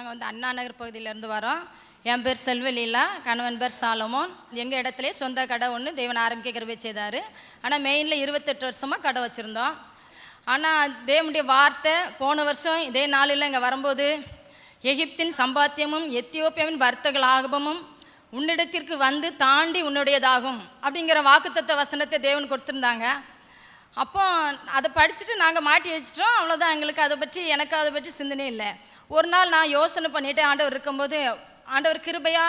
நாங்கள் வந்து அண்ணா நகர் பகுதியிலேருந்து வரோம். என் பேர் செல்வலீலா, கணவன் பேர் சாலமோன். எங்கள் இடத்துல சொந்த கடை ஒன்று தேவன் ஆரம்பிக்க கிருபை செய்தார். ஆனால் மெயினில் 28 வருஷமாக கடை வச்சுருந்தோம். ஆனால் தேவனுடைய வார்த்தை போன வருஷம் இதே நாளில் இங்கே வரும்போது, எகிப்தின் சம்பாத்தியமும் எத்தியோப்பியாவின் வர்த்தக லாபமும் உன்னிடத்திற்கு வந்து தாண்டி உன்னுடையதாகும் அப்படிங்கிற வாக்குத்தத்த வசனத்தை தேவன் கொடுத்துருந்தாங்க. அப்போ அதை படிச்சுட்டு நாங்கள் மாட்டி வச்சிட்டோம். அவ்வளோதான். எனக்கு அதை பற்றி சிந்தனை இல்லை. ஒரு நாள் நான் யோசனை பண்ணிவிட்டு ஆண்டவர் இருக்கும்போது, ஆண்டவர் கிருபையா,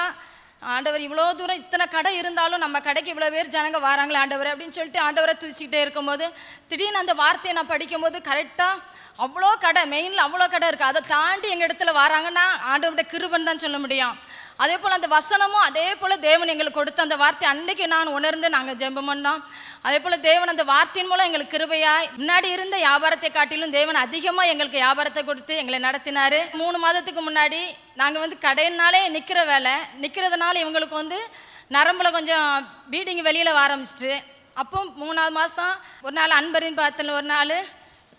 ஆண்டவர் இவ்வளோ தூரம் இத்தனை கடை இருந்தாலும் நம்ம கடைக்கு இவ்வளோ பேர் ஜனங்க வராங்களே ஆண்டவர் அப்படின்னு சொல்லிட்டு ஆண்டவரை துதிச்சிக்கிட்டே இருக்கும்போது, திடீர்னு அந்த வார்த்தையை நான் படிக்கும்போது கரெக்டாக அவ்வளோ கடை, மெயினில் அவ்வளோ கடை இருக்குது, அதை தாண்டி எங்கள் இடத்துல வராங்கன்னா ஆண்டவருடைய கிருபைன்னு தான் சொல்ல முடியும். அதே போல் அந்த வசனமும் அதே போல் தேவன் எங்களுக்கு கொடுத்த அந்த வார்த்தை அன்னைக்கு நான் உணர்ந்து நாங்கள் ஜெபம் பண்ணோம். அதே போல் தேவன் அந்த வார்த்தையின் மூலம் எங்களுக்கு கிருபையாய் முன்னாடி இருந்த வியாபாரத்தை காட்டிலும் தேவன் அதிகமாக எங்களுக்கு வியாபாரத்தை கொடுத்து எங்களை நடத்தினார். 3 மாதத்துக்கு முன்னாடி நாங்கள் வந்து கடையினாலே நிற்கிறதுனால இவங்களுக்கு வந்து நரம்பில் கொஞ்சம் பீடிங் வெளியில் வர ஆரம்பிச்சிட்டு, அப்போ 3ஆவது மாதம் ஒரு நாள் அன்பரின் பாத்தில் ஒரு நாள்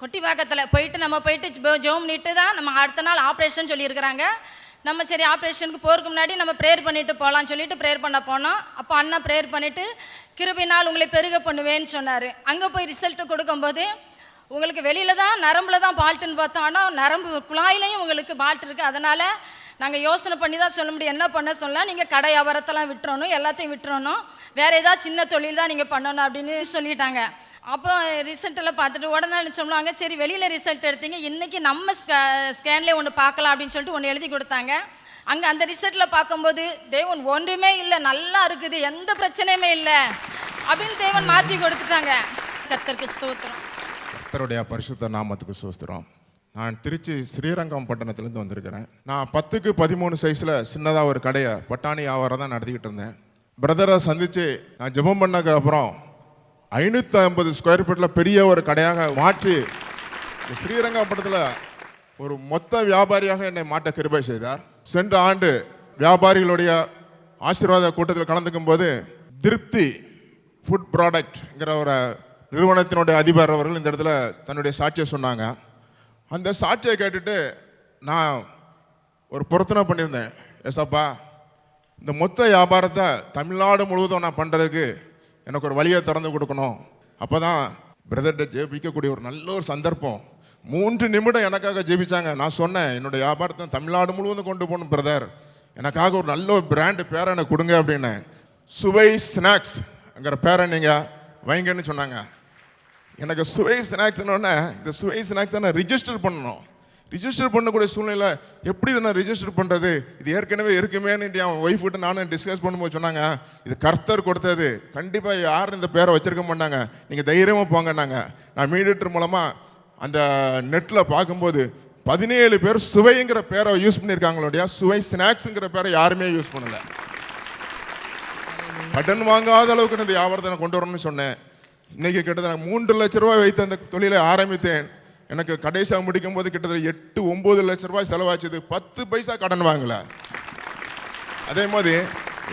கொட்டி வாக்கத்தில் போயிட்டு ஜோம் நீட்டு தான் நம்ம அடுத்த நாள் ஆப்ரேஷன் சொல்லியிருக்கிறாங்க. நம்ம சரி ஆப்ரேஷனுக்கு போகிறதுக்கு முன்னாடி நம்ம ப்ரேயர் பண்ணிவிட்டு போகலான்னு சொல்லிட்டு ப்ரேயர் பண்ண போனோம். அப்போ அண்ணா ப்ரேயர் பண்ணிவிட்டு கிருபையினால் உங்களை பெருக பண்ணுவேன்னு சொன்னார். அங்கே போய் ரிசல்ட்டு கொடுக்கும்போது உங்களுக்கு வெளியில் தான் நரம்பில் தான் பால்ட்டுன்னு பார்த்தோம். ஆனால் நரம்பு குழாயிலையும் உங்களுக்கு பால்ட் இருக்குது. அதனால் நாங்கள் யோசனை பண்ணி தான் சொல்ல முடியும், என்ன பண்ண சொல்லலாம், நீங்கள் கடை வியாபாரத்தெல்லாம் விட்டுறணும், எல்லாத்தையும் விட்டுறணும், வேறு ஏதாவது சின்ன தொழில் தான் நீங்கள் பண்ணணும் அப்படின்னு சொல்லிட்டாங்க. அப்போ ரிசல்ட்டெல்லாம் பார்த்துட்டு உடனே சொல்லுவாங்க, சரி வெளியில் ரிசல்ட் எடுத்தீங்க, இன்றைக்கி நம்ம ஸ்கேன்லேயே ஒன்று பார்க்கலாம் அப்படின்னு சொல்லிட்டு ஒன்று எழுதி கொடுத்தாங்க. அங்கே அந்த ரிசல்ட்டில் பார்க்கும்போது தேவன் ஒன்றுமே இல்லை, நல்லா இருக்குது, எந்த பிரச்சனையுமே இல்லை அப்படின்னு தேவன் மாற்றி கொடுத்துட்டாங்க. கர்த்தருக்கு ஸ்தோத்திரம். கர்த்தருடைய பரிசுத்த நாமத்துக்கு ஸ்தோத்திரம். நான் திருச்சி ஸ்ரீரங்கம் பட்டணத்துலேருந்து வந்திருக்கிறேன். நான் 10க்கு 13 சைஸில் சின்னதாக ஒரு கடையை பட்டாணி வியாபாரம் தான் நடத்திக்கிட்டு இருந்தேன். பிரதரை சந்தித்து நான் ஜெபம் பண்ணக்கு அப்புறம் 550 ஸ்கொயர் ஃபீட்டில் பெரிய ஒரு கடையாக மாற்றி ஸ்ரீரங்கப்பட்டத்தில் ஒரு மொத்த வியாபாரியாக என்னை மாட்ட கிருபை செய்தார். சென்ற ஆண்டு வியாபாரிகளுடைய ஆசீர்வாத கூட்டத்தில் கலந்துக்கும் போது திருப்தி ஃபுட் ப்ராடக்ட்ங்கிற ஒரு நிறுவனத்தினுடைய அதிபர் அவர்கள் இந்த இடத்துல தன்னுடைய சாட்சியை சொன்னாங்க. அந்த சாட்சியை கேட்டுட்டு நான் ஒரு பொருத்தனை பண்ணியிருந்தேன். எஸ்அப்பா, இந்த மொத்த வியாபாரத்தை தமிழ்நாடு முழுவதும் நான் பண்ணுறதுக்கு எனக்கு ஒரு வழியை திறந்து கொடுக்கணும். அப்போ தான் பிரதர்கிட்ட ஜெபிக்கக்கூடிய ஒரு நல்ல ஒரு சந்தர்ப்பம். 3 நிமிடம் எனக்காக ஜெபிச்சாங்க. நான் சொன்னேன், என்னுடைய வியாபாரத்தை தமிழ்நாடு முழுவதும் கொண்டு போகணும் பிரதர், எனக்காக ஒரு நல்ல ஒரு பிராண்டு பேரை எனக்கு கொடுங்க அப்படின்னு. சுவை ஸ்நாக்ஸ்ங்கிற பேரை நீங்கள் வைங்கன்னு சொன்னாங்க. எனக்கு சுவை ஸ்நாக்ஸ்னோடனே இந்த சுவை ஸ்நாக்ஸை நான் ரிஜிஸ்டர் பண்ணணும். ரிஜிஸ்டர் பண்ணக்கூடிய சூழ்நிலை எப்படி இதை நான் ரிஜிஸ்டர் பண்ணுறது, இது ஏற்கனவே இருக்குமேன்னு என் ஒய்ஃப்கிட்ட நானும் டிஸ்கஸ் பண்ணும்போது சொன்னாங்க, இது கர்த்தர் கொடுத்தது, கண்டிப்பாக யாரும் இந்த பேரை வச்சிருக்க மாட்டாங்க, நீங்கள் தைரியமாக போங்கன்னாங்க. நான் மீடியேட்டர் மூலமாக அந்த நெட்டில் பார்க்கும்போது 17 பேர் சுவைங்கிற பேரை யூஸ் பண்ணியிருக்காங்களோடைய சுவை ஸ்நாக்ஸுங்கிற பேரை யாருமே யூஸ் பண்ணலை. கடன் வாங்காத அளவுக்கு இந்த வியாபாரத்தை கொண்டு வரணும்னு சொன்னேன். இன்றைக்கி கிட்டத்தட்ட 3 லட்ச ரூபாய் வைத்து அந்த தொழிலை ஆரம்பித்தேன். எனக்கு கடைசியாக முடிக்கும் போது கிட்டத்தட்ட 8-9 லட்ச ரூபாய் செலவாச்சுது. 10 பைசா கடன் வாங்கல. அதே மாதிரி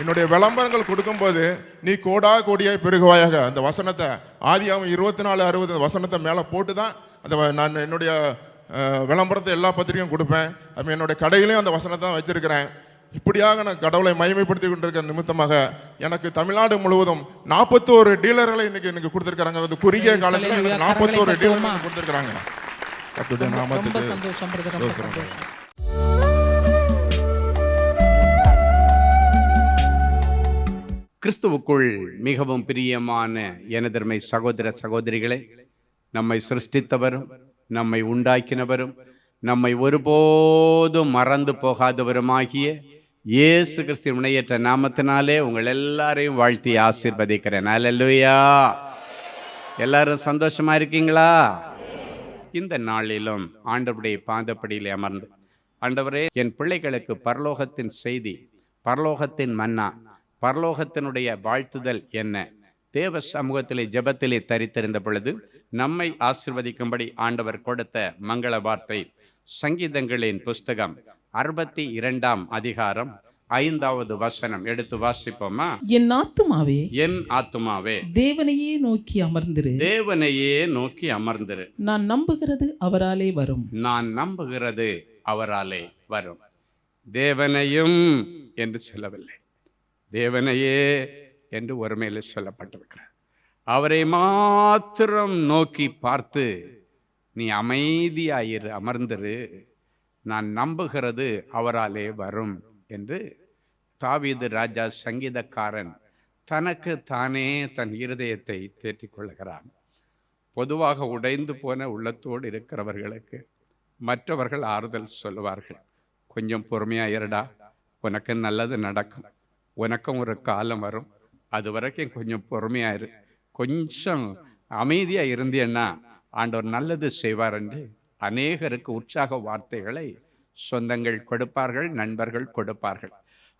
என்னுடைய விளம்பரங்கள் கொடுக்கும்போது நீ கோடியாய் பெருகுவாயாக அந்த வசனத்தை ஆதியாகமம் 24:60 வசனத்தை மேலே போட்டு தான் நான் என்னுடைய விளம்பரத்தை எல்லா பத்திரிகையும் கொடுப்பேன். அது என்னுடைய கடையிலையும் அந்த வசனத்தை தான் வச்சிருக்கிறேன். இப்படியாக நான் கடவுளை மகிமைப்படுத்தி கொண்டிருக்கிற நிமித்தமாக எனக்கு தமிழ்நாடு முழுவதும் 41 டீலர்களை இன்னைக்கு கொடுத்துருக்காங்க. அந்த குறுகிய காலத்தில் எனக்கு 41 டீலர்கள் கொடுத்துருக்காங்க. கிறிஸ்துவுக்குள் மிகவும் பிரியமான எனதர்மை சகோதர சகோதரிகளே, நம்மை சிருஷ்டித்தவரும் நம்மை உண்டாக்கினவரும் நம்மை ஒருபோதும் மறந்து போகாதவருமாகிய இயேசு கிறிஸ்து முனையற்ற நாமத்தினாலே உங்கள் எல்லாரையும் வாழ்த்தி ஆசீர்வதிக்கிறேன். அல்லேலூயா. எல்லாரும் சந்தோஷமா இருக்கீங்களா? இந்த நாளிலும் ஆண்டவருடைய பாதப்படியிலே அமர்ந்து, ஆண்டவரே, என் பிள்ளைகளுக்கு பரலோகத்தின் செய்தி, பரலோகத்தின் மன்னா, பரலோகத்தினுடைய வாழ்த்துதல் என்ன, தேவ சமூகத்திலே ஜெபத்திலே தரித்திருந்த பொழுது நம்மை ஆசீர்வதிக்கும்படி ஆண்டவர் கொடுத்த மங்கள வார்த்தை சங்கீதங்களின் புஸ்தகம் 62ஆம் அதிகாரம் 5வது வசனம். எடுத்து வாசிப்போமா? என் ஆத்துமாவே, என் ஆத்துமாவே, தேவனையே நோக்கி அமர்ந்திரு, தேவனையே நோக்கி அமர்ந்திரு. நான் நம்புகிறது அவராலே வரும், நான் நம்புகிறது அவராலே வரும். தேவனையும் என்று சொல்லவில்லை, தேவனையே என்று ஒருமையில் சொல்லப்பட்டிருக்கிறார். அவரை மாத்திரம் நோக்கி பார்த்து, நீ அமைதியாயிரு, அமர்ந்திரு, நான் நம்புகிறது அவராலே வரும் என்று தாவீது ராஜா சங்கீதக்காரன் தனக்கு தானே தன் இருதயத்தை தேற்றிக் கொள்கிறான். பொதுவாக உடைந்து போன உள்ளத்தோடு இருக்கிறவர்களுக்கு மற்றவர்கள் ஆறுதல் சொல்லுவார்கள். கொஞ்சம் பொறுமையாக இருடா, உனக்கு நல்லது நடக்கும், உனக்கும் ஒரு காலம் வரும், அது வரைக்கும் கொஞ்சம் பொறுமையாயிரு, கொஞ்சம் அமைதியாக இருந்தேன்னா ஆண்டவர் நல்லது செய்வார் என்று அநேகருக்கு உற்சாக வார்த்தைகளை சொந்தங்கள் கொடுப்பார்கள், நண்பர்கள் கொடுப்பார்கள்.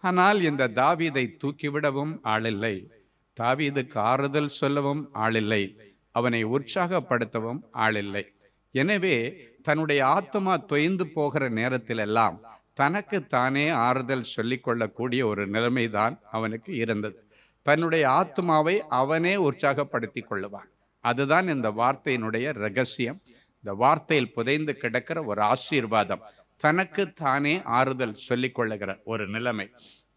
ஆனால் இந்த தாவீதை தூக்கிவிடவும் ஆளில்லை, தாவீதுக்கு ஆறுதல் சொல்லவும் ஆளில்லை, அவனை உற்சாகப்படுத்தவும் ஆளில்லை. எனவே தன்னுடைய ஆத்மா தொய்ந்து போகிற நேரத்தில் எல்லாம் தனக்கு தானே ஆறுதல் சொல்லிக் கொள்ளக்கூடிய ஒரு நிலைமைதான் அவனுக்கு இருந்தது. தன்னுடைய ஆத்மாவை அவனே உற்சாகப்படுத்தி கொள்ளுவான். அதுதான் இந்த வார்த்தையினுடைய ரகசியம். இந்த வார்த்தையில் புதைந்து கிடக்கிற ஒரு ஆசீர்வாதம். தனக்கு தானே ஆறுதல் சொல்லிக் கொள்ளுகிற ஒரு நிலைமை,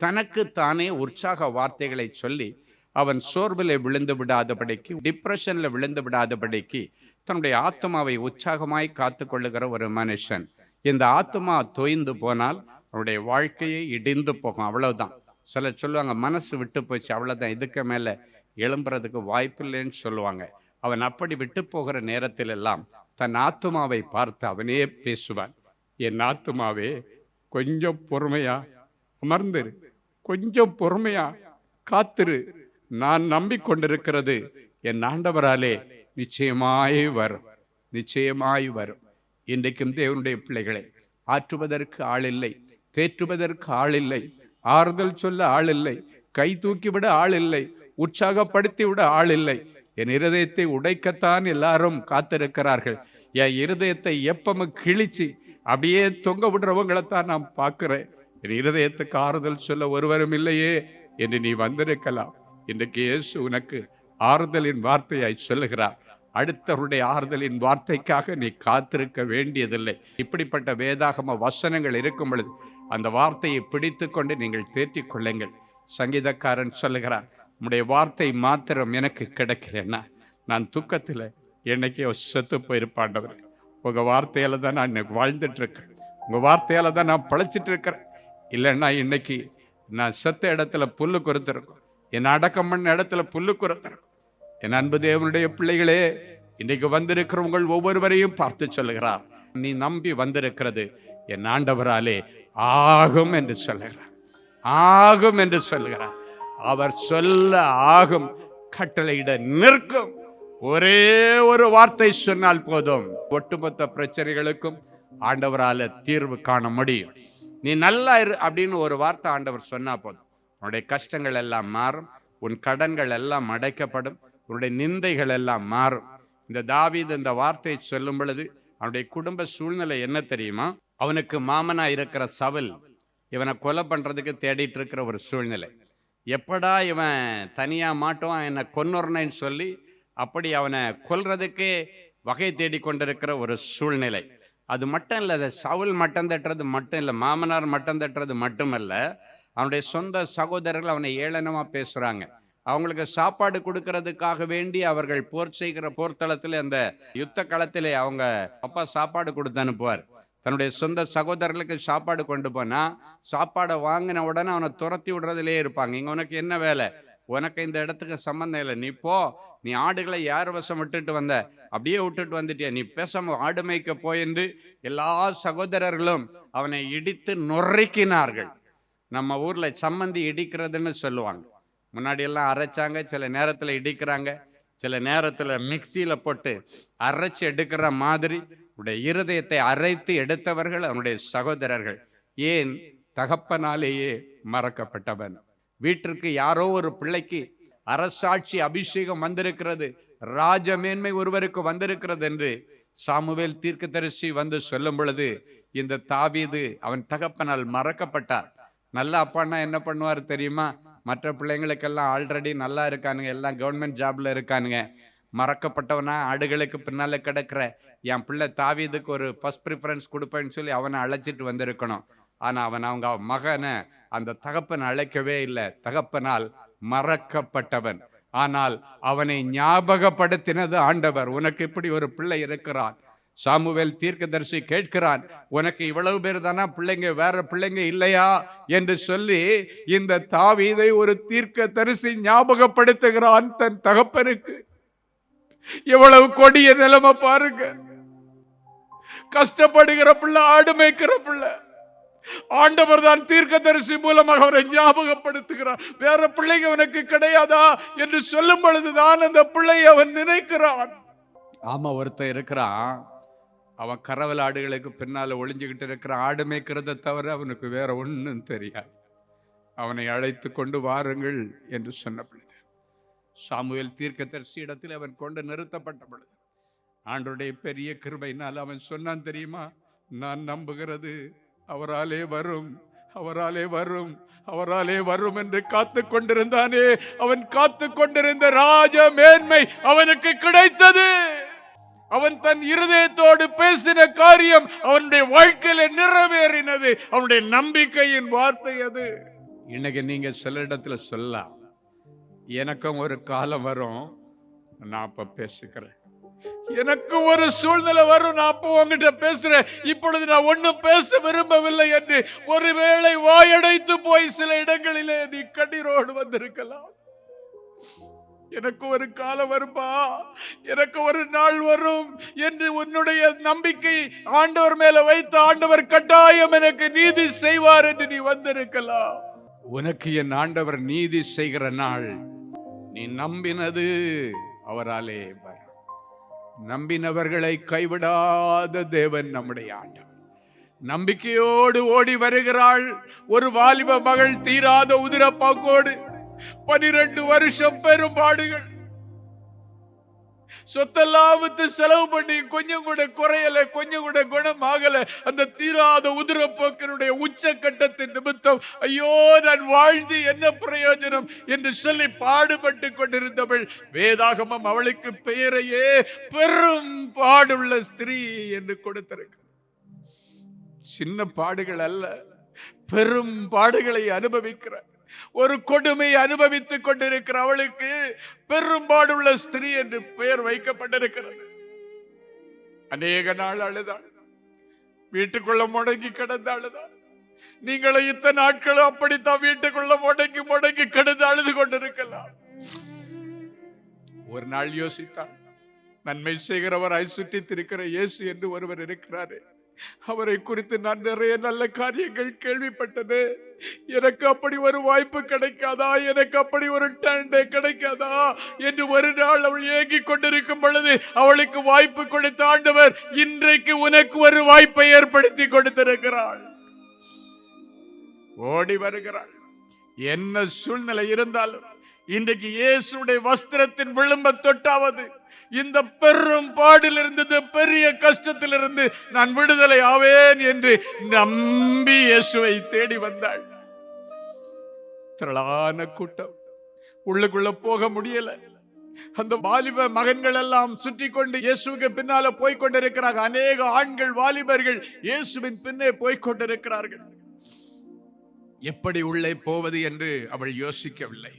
தனக்கு தானே உற்சாக வார்த்தைகளை சொல்லி அவன் சோர்வில் விழுந்து விடாதபடிக்கு, டிப்ரெஷன்ல விழுந்து விடாதபடிக்கு தன்னுடைய ஆத்மாவை உற்சாகமாய் காத்து கொள்ளுகிற ஒரு மனுஷன். இந்த ஆத்மா தொய்ந்து போனால் அவனுடைய வாழ்க்கையை இடிந்து போகும், அவ்வளவுதான். சிலர் சொல்லுவாங்க, மனசு விட்டு போச்சு, அவ்வளவுதான், இதுக்கு மேல எழும்புறதுக்கு வாய்ப்பில்லைன்னு சொல்லுவாங்க. அவன் அப்படி விட்டு போகிற நேரத்தில் எல்லாம் தன் ஆத்மாவை பார்த்து அவனே பேசுவான். என் ஆத்மாவே, கொஞ்சம் பொறுமையா அமர்ந்திரு, கொஞ்சம் பொறுமையா காத்திரு, நான் நம்பிக்கொண்டிருக்கிறது என் ஆண்டவராலே நிச்சயமாய் வரும், நிச்சயமாய் வரும். இன்றைக்கும் தேவனுடைய பிள்ளைகளை ஆற்றுவதற்கு ஆளில்லை, தேற்றுவதற்கு ஆளில்லை, ஆறுதல் சொல்ல ஆளில்லை, கை தூக்கிவிட ஆளில்லை, உற்சாகப்படுத்தி விட ஆளில்லை. என் இருதயத்தை உடைக்கத்தான் எல்லாரும் காத்திருக்கிறார்கள். என் இருதயத்தை எப்பவும் கிழிச்சு அப்படியே தொங்க விடுறவங்களைத்தான் நான் பார்க்கிறேன். என் இருதயத்துக்கு ஆறுதல் சொல்ல ஒருவரும் இல்லையே என்று நீ வந்திருக்கலாம். இன்றைக்கு இயேசு உனக்கு ஆறுதலின் வார்த்தையாய் சொல்லுகிறார். அடுத்தவருடைய ஆறுதலின் வார்த்தைக்காக நீ காத்திருக்க வேண்டியதில்லை. இப்படிப்பட்ட வேதாகம வசனங்கள் இருக்கும் பொழுது அந்த வார்த்தையை பிடித்து கொண்டு நீங்கள் தேற்றிக் கொள்ளுங்கள். சங்கீதக்காரன் சொல்லுகிறார், உம்முடைய வார்த்தை மாத்திரம் எனக்கு கிடைக்கலன்னா நான் துக்கத்தில் என்னைக்கே செத்து போயிருப்பாண்டவர். உங்க வார்த்தையால தான் நான் இன்னைக்கு வாழ்ந்துட்டு இருக்கிறேன், உங்க வார்த்தையால தான் நான் பழைச்சிட்டு இருக்கிறேன். இல்லைன்னா இன்னைக்கு நான் செத்த இடத்துல புல்லு குறுத்திருக்கும், என் அடக்கம் பண்ண இடத்துல புல்லு குறுத்திருக்கும். என் அன்பு தேவனுடைய பிள்ளைகளே, இன்றைக்கு வந்திருக்கிறவங்கள் ஒவ்வொருவரையும் பார்த்து சொல்லுகிறார், நீ நம்பி வந்திருக்கிறது என் ஆண்டவராலே ஆகும் என்று சொல்லுகிறார், ஆகும் என்று சொல்லுகிறார். அவர் சொல்ல ஆகும், கட்டளையிட நிற்கும். ஒரே ஒரு வார்த்தை சொன்னால் போதும், ஒட்டுமொத்த பிரச்சனைகளுக்கும் ஆண்டவரால தீர்வு காண முடியும். நீ நல்லா இரு அப்படின்னு ஒரு வார்த்தை ஆண்டவர் சொன்னா போதும், உன்னுடைய கஷ்டங்கள் எல்லாம் மாறும், உன் கடன்கள் எல்லாம் அடைக்கப்படும், உன்னுடைய நிந்தைகள் எல்லாம் மாறும். இந்த தாவீது இந்த வார்த்தையை சொல்லும் பொழுது அவனுடைய குடும்ப சூழ்நிலை என்ன தெரியுமா? அவனுக்கு மாமனா இருக்கிற சவுல் இவனை கொலை பண்றதுக்கு தேடிட்டு இருக்கிற ஒரு சூழ்நிலை. எப்படா இவன் தனியா மாட்டோம், என்னை கொன்னுறனேன்னு சொல்லி அப்படி அவனை கொல்றதுக்கே வகை தேடி கொண்டிருக்கிற ஒரு சூழ்நிலை. அது மட்டும் இல்லை, அதை சவுல் மட்டம் தட்டுறது மட்டும் இல்லை, மாமனார் மட்டம் தட்டுறது மட்டுமல்ல, அவனுடைய சொந்த சகோதரர்கள் அவனை ஏளனமா பேசுறாங்க. அவங்களுக்கு சாப்பாடு கொடுக்கறதுக்காக வேண்டி அவர்கள் போர் செய்கிற போர்த்தளத்தில், அந்த யுத்த களத்திலே அவங்க அப்பா சாப்பாடு கொடுத்து அனுப்புவார். தன்னுடைய சொந்த சகோதரர்களுக்கு சாப்பாடு கொண்டு போனா சாப்பாடை வாங்கின உடனே அவனை துரத்தி விடுறதுலே இருப்பாங்க. இங்க உனக்கு என்ன வேலை, உனக்கு இந்த இடத்துக்கு சம்பந்தம் இல்லை, நீ போ, நீ ஆடுகளை யார் வசம் விட்டுட்டு வந்த, அப்படியே விட்டுட்டு வந்துட்டியா, நீ பேசாம ஆடு மேய்க்க போய் என்று எல்லா சகோதரர்களும் அவனை இடித்து நொறுக்கினார்கள். நம்ம ஊர்ல சம்மந்தி இடிக்கிறதுன்னு சொல்லுவாங்க. முன்னாடி எல்லாம் அரைச்சாங்க, சில நேரத்துல இடிக்கிறாங்க, சில நேரத்துல மிக்சியில போட்டு அரைச்சு எடுக்கிற மாதிரி உடைய இருதயத்தை அரைத்து எடுத்தவர்கள் அவனுடைய சகோதரர்கள். ஏன்? தகப்பனாலேயே மறக்கப்பட்டவன். வீட்டிற்கு யாரோ ஒரு பிள்ளைக்கு அரசாட்சி அபிஷேகம் வந்திருக்கிறது, ராஜமேன்மை ஒருவருக்கு வந்திருக்கிறது என்று சாமுவேல் தீர்க்கதரிசி வந்து சொல்லும் பொழுது இந்த தாவீது அவன் தகப்பனால் மறக்கப்பட்டார். நல்ல அப்பான்னா என்ன பண்ணுவார் தெரியுமா? மற்ற பிள்ளைங்களுக்கெல்லாம் ஆல்ரெடி நல்லா இருக்கானுங்க, எல்லாம் கவர்மெண்ட் ஜாப்ல இருக்கானுங்க, மறக்கப்பட்டவனா ஆடுகளுக்கு பின்னால கிடக்கிற என் பிள்ளை தாவீதுக்கு ஒரு ஃபர்ஸ்ட் ப்ரிஃபரன்ஸ் கொடுப்பேன்னு சொல்லி அவனை அழைச்சிட்டு வந்திருக்கணும். ஆனா அவன் அவங்க மகனை அந்த தகப்பன் அழைக்கவே இல்லை. தகப்பனால் மறக்கப்பட்டவன். ஆனால் அவனை ஞாபகப்படுத்தினது ஆண்டவர். உனக்கு இப்படி ஒரு பிள்ளை இருக்கிறான். சாமுவேல் தீர்க்கதரிசி கேட்கிறான், உனக்கு இவ்வளவு பேர் தானா பிள்ளைங்க, வேற பிள்ளைங்க இல்லையா என்று சொல்லி இந்த தாவீதை ஒரு தீர்க்கதரிசி ஞாபகப்படுத்துகிறான் தன் தகப்பனுக்கு. எவ்வளவு கொடிய நிலைமை பாருங்க. கஷ்டப்படுகிற பிள்ளை, ஆடு மேய்க்கிற பிள்ளை, ஆண்டவர் தான் தீர்க்கதரிசி மூலமாக அவரை ஞாபகப்படுத்துகிறார். வேற பிள்ளைங்க அவனுக்கு கிடையாதா என்று சொல்லும் பொழுதுதான் அந்த பிள்ளையை அவன் நினைக்கிறான். ஆமா, ஒருத்தன் இருக்கிறான், அவன் கரவல் ஆடுகளுக்கு பின்னால ஒளிஞ்சுக்கிட்டு இருக்கிறான். ஆடு மேய்க்கிறத தவிர அவனுக்கு வேற ஒன்றும் தெரியாது. அவனை அழைத்து கொண்டு வாருங்கள் என்று சொன்ன பொழுது சாமுவேல் தீர்க்கதரிசி இடத்தில் அவன் கொண்டு நிறுத்தப்பட்ட பொழுது ஆண்டவருடைய பெரிய கிருபையினால் அவன் சொன்னான் தெரியுமா, நான் நம்புகிறது அவராலே வரும், அவராலே வரும், அவராலே வரும் என்று காத்து கொண்டிருந்தானே, அவன் காத்து கொண்டிருந்த ராஜ மேன்மை அவனுக்கு கிடைத்தது. அவன் தன் இருதயத்தோடு பேசின காரியம் அவனுடைய வாழ்க்கையில நிறைவேறினது. அவனுடைய நம்பிக்கையின் வார்த்தை அது. இன்னைக்கு நீங்க சில இடத்துல சொல்லலாம், எனக்கும் ஒரு காலம் வரும், நான் அப்ப பேசுகிறேன், எனக்கு ஒரு சூழ்நிலை வரும், நான் அப்போ உங்ககிட்ட பேசுறேன், இப்பொழுது நான் ஒன்னும் பேச விரும்பவில்லை என்று ஒருவேளை வாயடைத்து போய் சில இடங்களிலே நீ கண்ணீரோடு வந்திருக்கலாம். எனக்கு ஒரு காலம் வரும்பா, எனக்கு ஒரு நாள் வரும் என்று உன்னுடைய நம்பிக்கை ஆண்டவர் மேல வைத்த ஆண்டவர் கட்டாயம் எனக்கு நீதி செய்வார் என்று நீ வந்திருக்கலாம். உனக்கு என் ஆண்டவர் நீதி செய்கிற நாள் நீ நம்பினது அவராலே வரும். நம்பினவர்களை கைவிடாத தேவன் நம்முடைய ஆண்டவர். நம்பிக்கையோடு ஓடி வருகிறாள் ஒரு வாலிப மகள், தீராத உதிரப்பாக்கோடு 12 வருஷம் பெரும்பாடுகள், சொத்தெல்லாம் வித்து செலவு பண்ணி கொஞ்சம் கூட குறையல, கொஞ்சம் கூட குணமாகல. அந்த தீராத உதிரப்போக்கினுடைய உச்சக்கட்டத்தின் நிமித்தம் ஐயோ நான் வாழ்ந்து என்ன பிரயோஜனம் என்று சொல்லி பாடுபட்டு கொண்டிருந்தவள், வேதாகமம் அவளுக்கு பெயரையே பெரும் பாடுள்ள ஸ்திரீ என்று கொடுத்திருக்க. சின்ன பாடுகள் அல்ல, பெரும் பாடுகளை அனுபவிக்கிறார். ஒரு கொடுமை அனுபவித்துக் கொண்டிருக்கிற அவளுக்கு பெரும்பாடுள்ள ஸ்திரீ என்று பெயர் வைக்கப்பட்டிருக்கிறது. அநேக நாள் அழுதாள், வீட்டுக்குள்ள முடங்கி கிடந்து அழுதாள். நீங்களும் இத்தனை நாட்களும் அப்படித்தான் வீட்டுக்குள்ள முடங்கி முடங்கி கிடந்து அழுது கொண்டிருக்கலாம். ஒரு நாள் யோசித்தாள், நன்மை செய்கிறவராய் சுற்றித் இருக்கிற இயேசு என்று ஒருவர் இருக்கிறாரு, அவரை குறித்து நான் நிறைய நல்ல காரியங்கள் கேள்விப்பட்டது, எனக்கு அப்படி ஒரு வாய்ப்பு கிடைக்காதா, எனக்கு அப்படி ஒரு டண்டே கிடைக்காதா என்று ஒரு நாள் அவள் ஏங்கிக் கொண்டிருக்கும் பொழுது அவளுக்கு வாய்ப்பு கொடுத்த ஆண்டவர் இன்றைக்கு உனக்கு ஒரு வாய்ப்பை ஏற்படுத்தி கொடுத்திருக்கிறாள். ஓடி வருகிறாள். என்ன சூழ்நிலை இருந்தாலும் இன்றைக்கு இயேசுடைய வஸ்திரத்தின் விளிம்ப தொட்டாவது இந்த பெரும் பாடிலிருந்து, பெரிய கஷ்டத்திலிருந்து நான் விடுதலை ஆவேன் என்று நம்பி இயேசுவை தேடி வந்தாள். திரளான கூட்டம், உள்ளுக்குள்ள போக முடியல. அந்த வாலிப மகன்கள் எல்லாம் சுற்றி கொண்டு இயேசுக்கு பின்னால போய்கொண்டிருக்கிறார்கள். அநேக ஆண்கள் வாலிபர்கள் இயேசுவின் பின்னே போய்கொண்டிருக்கிறார்கள். எப்படி உள்ளே போவது என்று அவள் யோசிக்கவில்லை.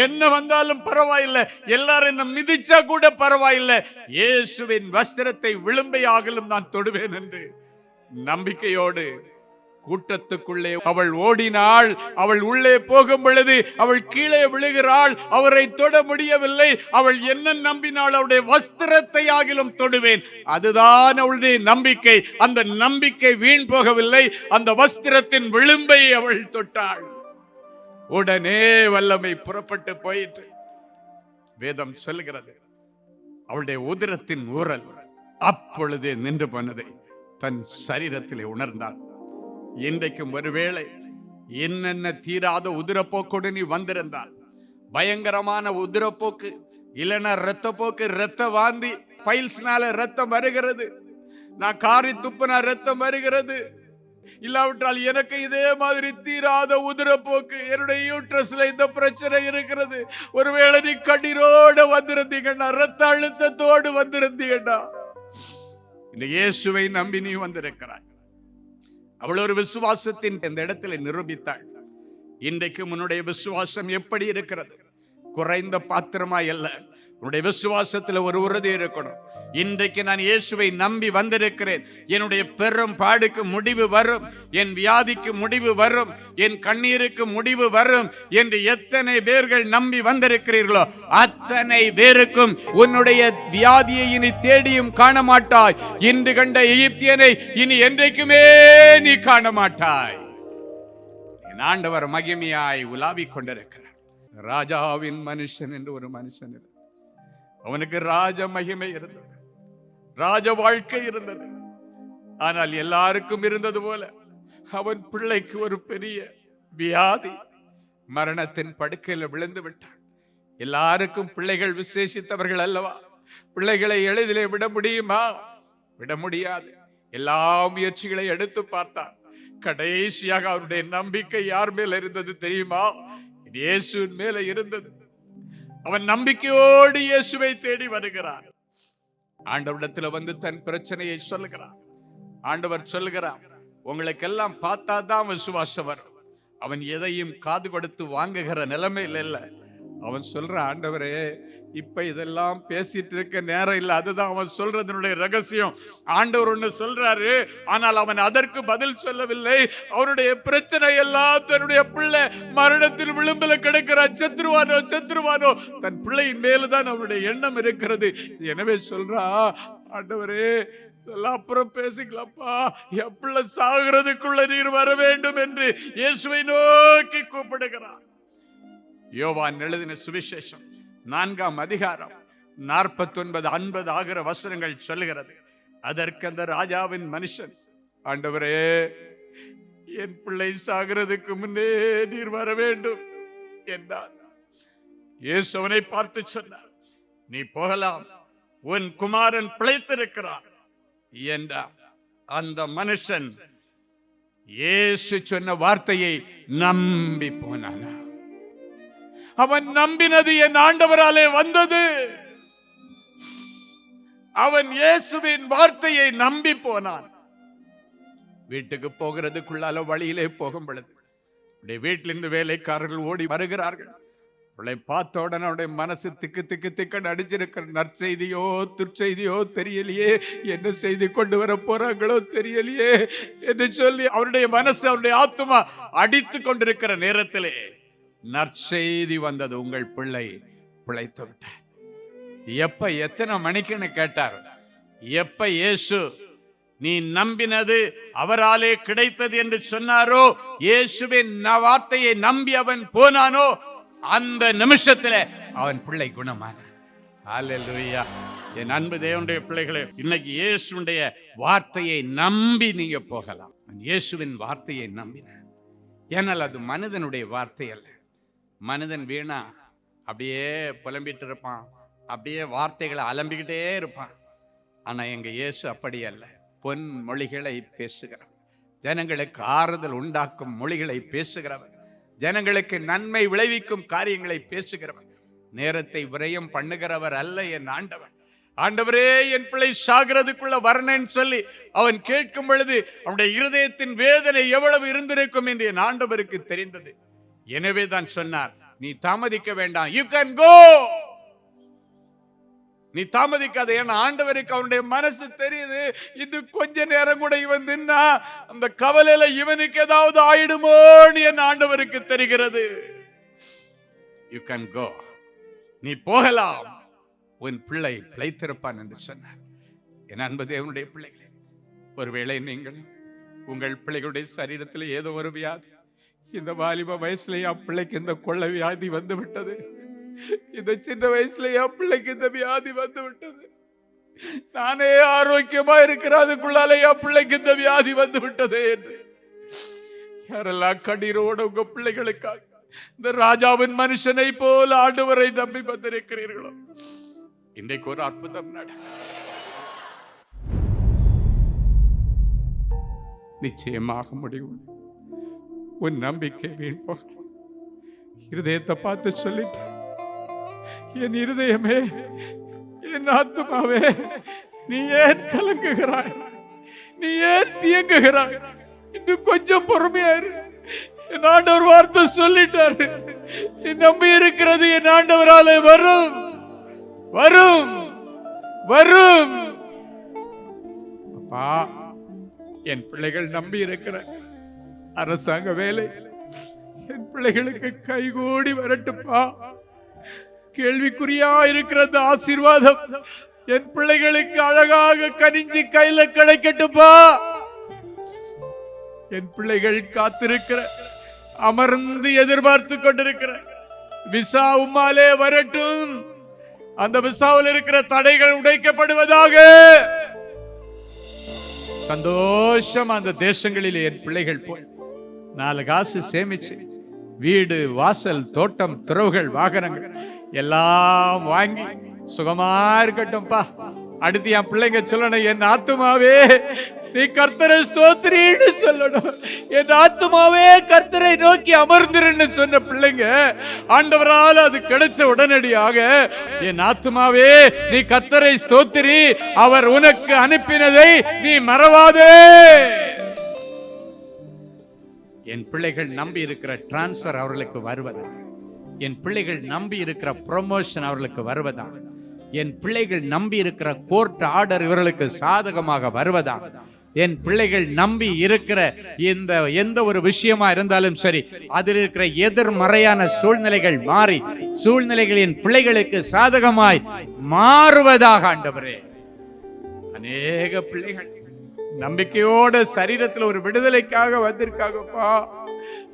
என்ன வந்தாலும் பரவாயில்லை, எல்லாரும் என்ன மிதிச்சா கூட பரவாயில்லை, இயேசுவின் வஸ்திரத்தை விளிம்பையாகலும் நான் தொடுவேன் என்று நம்பிக்கையோடு கூட்டத்துக்குள்ளே அவள் ஓடினாள். அவள் உள்ளே போகும் பொழுது அவள் கீழே விழுகிறாள். அவரை தொட முடியவில்லை. அவள் என்ன நம்பினாள்? அவருடைய வஸ்திரத்தை ஆகிலும் தொடுவேன். அதுதான் அவளுடைய நம்பிக்கை. அந்த நம்பிக்கை வீண் போகவில்லை. அந்த வஸ்திரத்தின் விளிம்பை அவள் தொட்டாள். உடனே வல்லமை புறப்பட்டு போயிற்று. வேதம் சொல்லுகிறது, அவளுடைய உதிரத்தின் ஊரல் அப்பொழுதே நின்று போனதை தன் சரீரத்திலே உணர்ந்தாள். இன்றைக்கும் ஒருவேளை என்னென்ன தீராத உதிரப்போக்கோடு நீ வந்திருந்தால், பயங்கரமான உதிரப்போக்கு, இல்லைன்னா இரத்த போக்கு, இரத்த வாந்தி, பைல்ஸ்னால ரத்தம் வருகிறது, நான் காரி துப்புனா ரத்தம் வருகிறது, இல்லாவிட்டால் எனக்கு இதே மாதிரி தீராத உதிரப்போக்கு, என்னுடைய யூட்ரஸ்ல இந்த பிரச்சனை இருக்கிறது, ஒருவேளை நீ கண்ணீரோடு வந்திருந்தீங்கன்னா, ரத்த அழுத்தத்தோடு வந்திருந்தீங்கன்னா, இந்த இயேசுவை நம்பி நீ வந்திருக்கிறாய். அவள் ஒரு விசுவாசத்தின் இந்த இடத்துல நிரூபித்தாள். இன்றைக்கு உன்னுடைய விசுவாசம் எப்படி இருக்கிறது? குறைந்த பாத்திரமா அல்ல, உன்னுடைய விசுவாசத்துல ஒரு உறுதி இருக்கணும். இன்றைக்கு நான் இயேசுவை நம்பி வந்திருக்கிறேன், என்னுடைய பெரும் பாடுக்கு முடிவு வரும், என் வியாதிக்கு முடிவு வரும், என் கண்ணீருக்கு முடிவு வரும் என்று எத்தனை பேர்கள் நம்பி வந்திருக்கிறீர்களோ அத்தனை பேருக்கும் உன்னுடைய வியாதியை இனி தேடியும் காண மாட்டாய். இன்று கண்ட எகிப்தியனை இனி என்றைக்குமே நீ காண மாட்டாய். என் ஆண்டவர் மகிமையாய் உலாவிக் கொண்டிருக்கிறார். ராஜாவின் மனுஷன் என்று ஒரு மனுஷன் இருந்தார். அவனுக்கு ராஜ மகிமை இருந்தது, ராஜ வாழ்க்கை இருந்தது. ஆனால் எல்லாருக்கும் இருந்தது போல அவன் பிள்ளைக்கு ஒரு பெரிய வியாதி, மரணத்தின் படுக்கையில் விழுந்து விட்டான். எல்லாருக்கும் பிள்ளைகள் விசேஷித்தவர்கள் அல்லவா? பிள்ளைகளை எளிதிலே விட முடியுமா? விட முடியாது. எல்லா முயற்சிகளை எடுத்து பார்த்தான். கடைசியாக அவருடைய நம்பிக்கை யார் மேல இருந்தது தெரியுமா? இயேசுவின் மேல இருந்தது. அவன் நம்பிக்கையோடு இயேசுவை தேடி வருகிறான். ஆண்டவரிடத்தில் வந்து தன் பிரச்சனையை சொல்லுகிறான். ஆண்டவர் சொல்லுகிறார், உங்களுக்கெல்லாம் பார்த்தா தான் விசுவாசம் வரும். அவன் எதையும் காது கொடுத்து வாங்குகிற நிலைமையில் இல்லை. அவன் சொல்ற, ஆண்டவரே இப்ப இதெல்லாம் பேசிட்டு இருக்க நேரம் இல்லை. அதுதான் அவன் சொல்றதனுடைய ரகசியம். ஆண்டவர் ஒண்ணு சொல்றாரு, ஆனால் அவன் அதற்கு பதில் சொல்லவில்லை. அவனுடைய பிரச்சனை எல்லாம் தன்னுடைய பிள்ளை மரணத்தில் விளிம்பில் கிடக்கிறான், செத்துருவானோ செத்துருவானோ, தன் பிள்ளையின் மேலுதான் அவனுடைய எண்ணம் இருக்கிறது. எனவே சொல்றா, ஆண்டவரே இதெல்லாம் அப்புறம் பேசிக்கலாப்பா, என் பிள்ளை சாகிறதுக்குள்ள நீர் வர வேண்டும் என்று இயேசுவை நோக்கி கூப்பிடுகிறான். யோவான் எழுதின சுவிசேஷம் 4ஆம் அதிகாரம் 49-50 ஆகிற வசனங்கள் சொல்லுகிறது. அதற்கு அந்த ராஜாவின் மனுஷன், ஆண்டவரே என் பிள்ளை சாகிறதுக்கு முன்னே நீர் வர வேண்டும் என்றார். இயேசு அவனை பார்த்து சொன்னார், நீ போகலாம், உன் குமாரன் பிழைத்திருக்கிறார் என்றார். அந்த மனுஷன் இயேசு சொன்ன வார்த்தையை நம்பி போனான். அவன் நம்பினது என் ஆண்டவராலே வந்தது. அவன் இயேசுவின் வார்த்தையை நம்பி போனான். வீட்டுக்கு போகிறதுக்குள்ளால வழியிலே போகும் பொழுது வீட்டிலிருந்து வேலைக்காரர்கள் ஓடி வருகிறார்கள். அவளை பார்த்த உடனே அவருடைய மனசு திக்கு திக்கு திக்கு அடிச்சிருக்கிற. நற்செய்தியோ துர்ச்செய்தியோ தெரியலையே, என்ன செய்தி கொண்டு வர போறாங்களோ தெரியலையே என்று சொல்லி அவருடைய மனசு, அவருடைய ஆத்துமா அடித்து கொண்டிருக்கிற நேரத்திலே நற்செய்தி வந்தது, உங்கள் பிள்ளை பிழைத்து விட்டார். எப்ப எத்தனை மணிக்குன்னு கேட்டார். எப்ப இயேசு நீ நம்பினது அவராலே கிடைத்தது என்று சொன்னாரோ, இயேசுவின் வார்த்தையை நம்பி அவன் போனானோ, அந்த நிமிஷத்துல அவன் பிள்ளை குணமானான். ஹல்லேலூயா. என் அன்பு தேவனுடைய பிள்ளைகளே, இன்னைக்கு இயேசுடைய வார்த்தையை நம்பி நீங்க போகலாம். இயேசுவின் வார்த்தையை நம்பின. ஏனால் அது மனிதனுடைய வார்த்தை அல்ல. மனிதன் வீணா அப்படியே புலம்பிட்டு இருப்பான், அப்படியே வார்த்தைகளை அலம்பிக்கிட்டே இருப்பான். ஆனா எங்க இயேசு அப்படி அல்ல. பொன் மொழிகளை பேசுகிறவர், ஜனங்களுக்கு ஆறுதல் உண்டாக்கும் மொழிகளை பேசுகிறவர், ஜனங்களுக்கு நன்மை விளைவிக்கும் காரியங்களை பேசுகிறவர், நேரத்தை விரயம் பண்ணுகிறவர் அல்ல என் ஆண்டவர். ஆண்டவரே என் பிள்ளை சாகிறதுக்குள்ள வரணும்னு சொல்லி அவன் கேட்கும் பொழுது அவனுடைய இருதயத்தின் வேதனை எவ்வளவு இருந்திருக்கும் என்று என் ஆண்டவருக்கு தெரிந்தது. எனவே தான் சொன்னார், நீ தாமதிக்க வேண்டாம், யூ கேன் கோ. நீ தாமதிக்காத. ஏன்னா ஆண்டவருக்கு அவனுடைய மனசு தெரியுது, இன்னும் கொஞ்ச நேரம் கூட இவன் நின்னா அந்த கவலையில இவனுக்கு ஏதாவது ஆயிடுமோன்னு என் ஆண்டவருக்கு தெரிகிறது. யூ கேன் கோ, நீ போகலாம், உன் பிள்ளை பிழைத்திருப்பான் என்று சொன்னார். என் அன்பு தேவனுடைய பிள்ளைகளே, ஒருவேளை நீங்கள் உங்கள் பிள்ளைகளுடைய சரீரத்தில் ஏதோ ஒரு வியாதி, இந்த வாலிப வயசுல என் பிள்ளைக்கு இந்த கொள்ளை வியாதி வந்து விட்டது, இந்த சின்ன வயசுல என் பிள்ளைக்கு இந்த வியாதி வந்து விட்டது, நானே ஆரோக்கியமா இருக்கிறேன், அதுக்குள்ளால என் பிள்ளைக்கு இந்த வியாதி வந்து விட்டது என்று யாரெல்லாம் கண்ணீரோட உங்க பிள்ளைகளுக்காக இந்த ராஜாவின் மனுஷனை போல ஆண்டவரை நம்பி வந்திருக்கிறீர்களோ, இன்றைக்கு ஒரு அற்புதம் நடக்கும். நிச்சயமாக முடியும். உன் நம்பிக்கை வீண் போக. இருதயத்தை பார்த்து சொல்லிட்டு, என் இருதயமே, என் ஆத்துமாவே, நீ ஏன் கலங்குகிறாய்? நீ ஏன் தியங்குகிறாய்? இன்னும் கொஞ்சம் பொறுமையா இரு. என் ஆண்டவர் வார்த்தை சொல்லிட்டாரு, நீ நம்பி இருக்கிறது என் ஆண்டவராலே வரும் வரும் வரும். அப்பா, என் பிள்ளைகள் நம்பி இருக்கிற அரசாங்க வேலை என் பிள்ளைகளுக்கு கைகூடி வரட்டுப்பா. கேள்விக்குறியா இருக்கிற அந்த ஆசீர்வாதம் என் பிள்ளைகளுக்கு அழகாக கனிஞ்சு கையில கிடைக்கட்டுப்பா. என் பிள்ளைகள் காத்திருக்கிற, அமர்ந்து எதிர்பார்த்து கொண்டிருக்கிற விசா உம்மாலே வரட்டும். அந்த விசாவில் இருக்கிற தடைகள் உடைக்கப்படுவதாக. சந்தோஷம் அந்த தேசங்களில் என் பிள்ளைகள் போய் 4 காசு சேமிச்சு வீடு, வாசல், தோட்டம், துறவுகள், வாகனங்கள் எல்லாம் வாங்கி சுகமா இருக்கட்டும்பா. அடுத்து என் பிள்ளைங்க சொல்லணும், என் ஆத்துமாவே நீ கர்த்தரை ஸ்தோத்திரின்னு சொல்லணும். என் ஆத்துமாவே கர்த்தரை நோக்கி அமர்ந்திருன்னு சொன்ன பிள்ளைங்க ஆண்டவரால் அது கிடைச்ச உடனடியாக, என் ஆத்துமாவே நீ கர்த்தரை ஸ்தோத்திரி, அவர் உனக்கு அனுப்பினதை நீ மறவாதே. என் பிள்ளைகள் நம்பி இருக்கிற டிரான்ஸ்பர் அவர்களுக்கு வருவதா, என் பிள்ளைகள் நம்பி இருக்கிற ப்ரொமோஷன் அவர்களுக்கு வருவதா, என் பிள்ளைகள் நம்பி இருக்கிற கோர்ட் ஆர்டர் இவர்களுக்கு சாதகமாக வருவதா, என் பிள்ளைகள் நம்பி இருக்கிற இந்த எந்த ஒரு விஷயமா இருந்தாலும் சரி, அதில் இருக்கிற எதிர்மறையான சூழ்நிலைகள் மாறி சூழ்நிலைகள் என் பிள்ளைகளுக்கு சாதகமாய் மாறுவதாக. ஆண்டவரே, அநேக பிள்ளைகள் நம்பிக்கையோட சரீரத்தில் ஒரு விடுதலைக்காக வந்திருக்காங்கப்பா,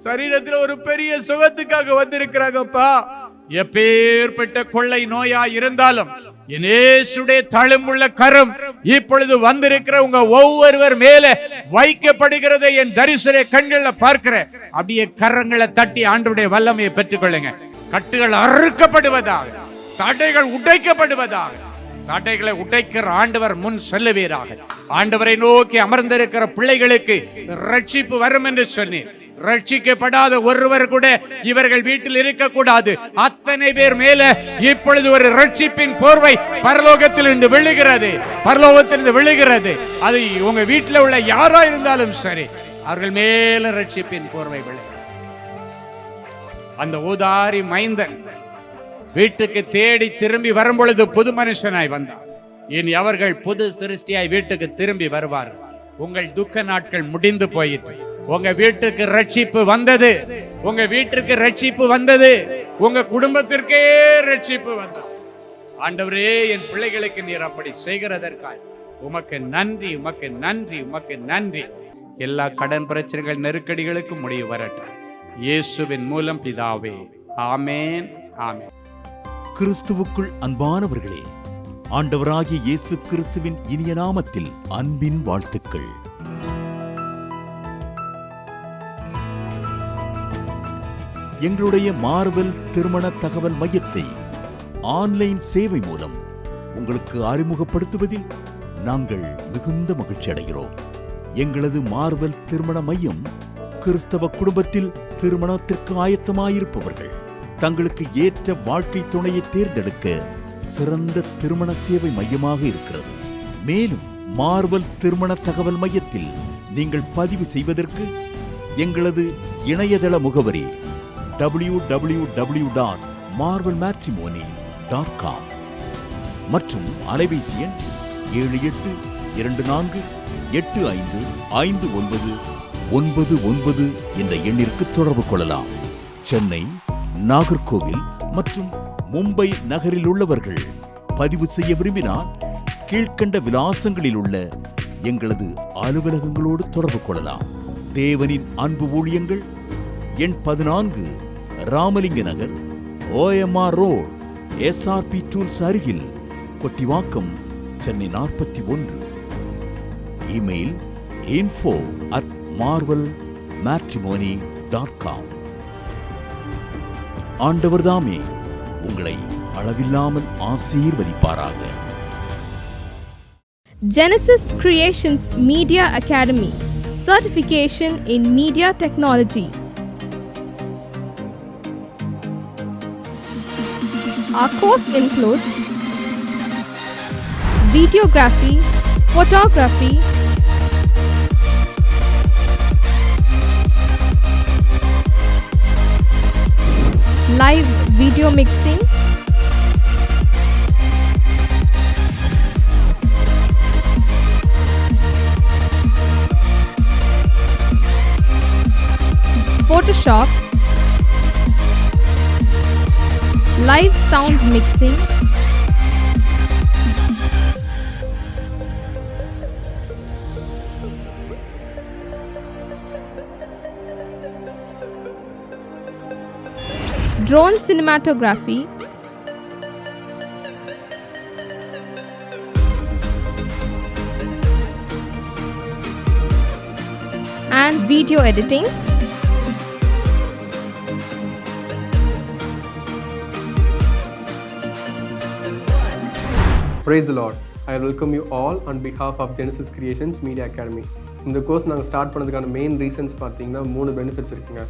சரீரத்தில் ஒரு பெரிய சுகத்துக்காக வந்திருக்கிறாங்கப்பா. எப்பேற்பட்ட கொள்ளை நோயா இருந்தாலும் இயேசுடைய தழும்புள்ள கரம் இப்பொழுது வந்திருக்கிற உங்க ஒவ்வொருவர் மேல வைக்கப்படுகிறதை என் தரிசன கண்களை பார்க்கிறேன். அப்படியே கரங்களை தட்டி ஆண்டவருடைய வல்லமையை பெற்றுக்கொள்ளுங்க. கட்டுகள் அறுக்கப்படுவதாக, தடைகள் உடைக்கப்படுவதாக. தடைகளை உடைக்கிற ஆண்டவர் முன் செல்லுவீராக. ஆண்டவரை நோக்கி அமர்ந்திருக்கிற பிள்ளைகளுக்கு ரட்சிப்பு வரும் என்று சொன்னேன். ரட்சிக்கப்படாத ஒருவர் கூட இவர்கள் வீட்டில் இருக்கக்கூடாது. அத்தனை பேர் மேல இப்பொழுது ஒரு ரட்சிப்பின் போர்வை பரலோகத்திலிருந்து விழுகிறது, பரலோகத்திலிருந்து விழுகிறது. அது உங்க வீட்டில் உள்ள யாரா இருந்தாலும் சரி, அவர்கள் மேல ரட்சிப்பின் போர்வை விழுகிறது. அந்த ஊதாரி மைந்தன் வீட்டுக்கு தேடி திரும்பி வரும் பொழுது புது மனுஷனாய் வந்தார். இனி அவர்கள் புது சிருஷ்டியாய் வீட்டுக்கு திரும்பி வருவார்கள். உங்கள் துக்க நாட்கள் முடிந்து போயிற்று. உங்க வீட்டுக்கு ரட்சிப்பு வந்தது, உங்க வீட்டுக்கு ரட்சிப்பு வந்தது, உங்க குடும்பத்திற்கே ரட்சிப்பு வந்தது. ஆண்டவரே, என் பிள்ளைகளுக்கு நீர் அப்படி செய்கிறதற்காக உமக்கு நன்றி, உமக்கு நன்றி, உமக்கு நன்றி. எல்லா கடன் பிரச்சனைகள், நெருக்கடிகளுக்கு முடிவு வரட்டும் இயேசுவின் மூலம் பிதாவே, ஆமேன், ஆமேன். கிறிஸ்துவுக்குள் அன்பானவர்களே, ஆண்டவராகிய இயேசு கிறிஸ்துவின் இனிய நாமத்தில் அன்பின் வாழ்த்துக்கள். எங்களுடைய மார்வெல் திருமண தகவல் மையத்தை ஆன்லைன் சேவை மூலம் உங்களுக்கு அறிமுகப்படுத்துவதில் நாங்கள் மிகுந்த மகிழ்ச்சி அடைகிறோம். எங்களது மார்வெல் திருமண மையம் கிறிஸ்தவ குடும்பத்தில் திருமணத்திற்கு ஆயத்தமாயிருப்பவர்கள் தங்களுக்கு ஏற்ற வாழ்க்கை துணையை தேர்ந்தெடுக்க சிறந்த திருமண சேவை மையமாக இருக்கிறது. மேலும் மார்வெல் திருமண தகவல் மையத்தில் நீங்கள் பதிவு செய்வதற்கு எங்களது இணையதள முகவரி www.marvelmatrimony.com மற்றும் அலைபேசி எண் 7824855999 என்ற எண்ணிற்கு தொடர்பு கொள்ளலாம். சென்னை, நாகர்கோவில் மற்றும் மும்பை நகரில் உள்ளவர்கள் பதிவு செய்ய விரும்பினால் கீழ்க்கண்ட விலாசங்களில் உள்ள எங்களது அலுவலகங்களோடு தொடர்பு கொள்ளலாம். தேவனின் அன்பு ஊழியங்கள் எண் 14, ராமலிங்க நகர், OMR ரோட், SRP டூல்ஸ் அருகில், கொட்டிவாக்கம், சென்னை 41. Email info@marvelmatrimony.com. ஆண்டவர்தாமே உங்களை அளவில்லாமல் ஆசீர்வதிப்பாராக. Genesis Creations Media Academy, certification in media technology. Our course includes videography, photography, audio mixing, Photoshop, live sound mixing, drone cinematography, and video editing. Praise the Lord. I welcome you all on behalf of Genesis Creations Media Academy. இந்த course நாங்கள் start பண்ணதுக்கான main reasons பார்த்தீங்கன்னா 3 benefits இருக்குங்க.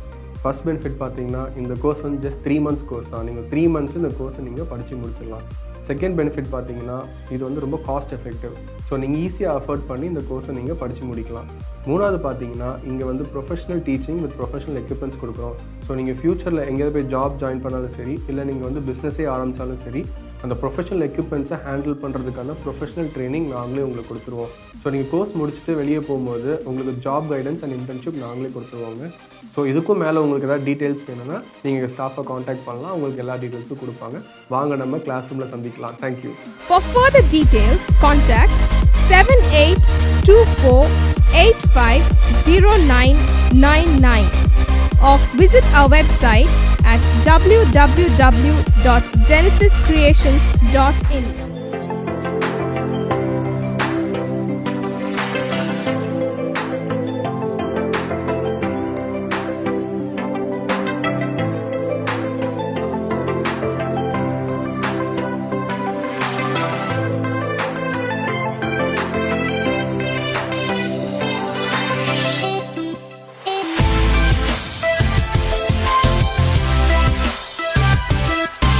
First benefit பார்த்தீங்கன்னா இந்த course வந்து just 3 months course தான். நீங்கள் 3 months இந்த கோர்ஸை நீங்கள் படித்து முடிச்சிடலாம். செகண்ட் பெனிஃபிட் பார்த்தீங்கன்னா இது வந்து ரொம்ப காஸ்ட் எஃபெக்டிவ். ஸோ நீங்கள் ஈஸியாக அஃபோர்ட் பண்ணி இந்த கோர்ஸை நீங்கள் படித்து முடிக்கலாம். மூணாவது பார்த்தீங்கன்னா இங்கே வந்து professional teaching with professional equipments கொடுக்குறோம். ஸோ நீங்கள் ஃப்யூச்சரில் எங்கேயாவது போய் ஜாப் ஜாயின் பண்ணாலும் சரி, இல்லை நீங்கள் வந்து பிஸ்னஸே ஆரம்பித்தாலும் சரி, அந்த ப்ரொஃபஷனல் எக்யூப்மெண்ட்ஸை ஹேண்டில் பண்ணுறதுக்கான ப்ரொஃபஷனல் ட்ரைனிங் நாங்களே உங்களுக்கு கொடுத்துருவோம். ஸோ நீங்கள் கோர்ஸ் முடிச்சுட்டு வெளியே போகும்போது உங்களுக்கு ஜாப் கைடன்ஸ் அண்ட் இன்டர்ன்ஷிப் நாங்களே கொடுத்துருவாங்க. ஸோ இதுக்கும் மேலே உங்களுக்கு ஏதாவது டீட்டெயில்ஸ் வேணும்னா நீங்கள் ஸ்டாஃபை காண்டாக்ட் பண்ணலாம். உங்களுக்கு எல்லா டீட்டெயில்ஸும் கொடுப்பாங்க. வாங்க நம்ம கிளாஸ் ரூமில் சந்திக்கலாம். Thank you. For further details, contact 7824850999 or visit our website at www.genesiscreations.in.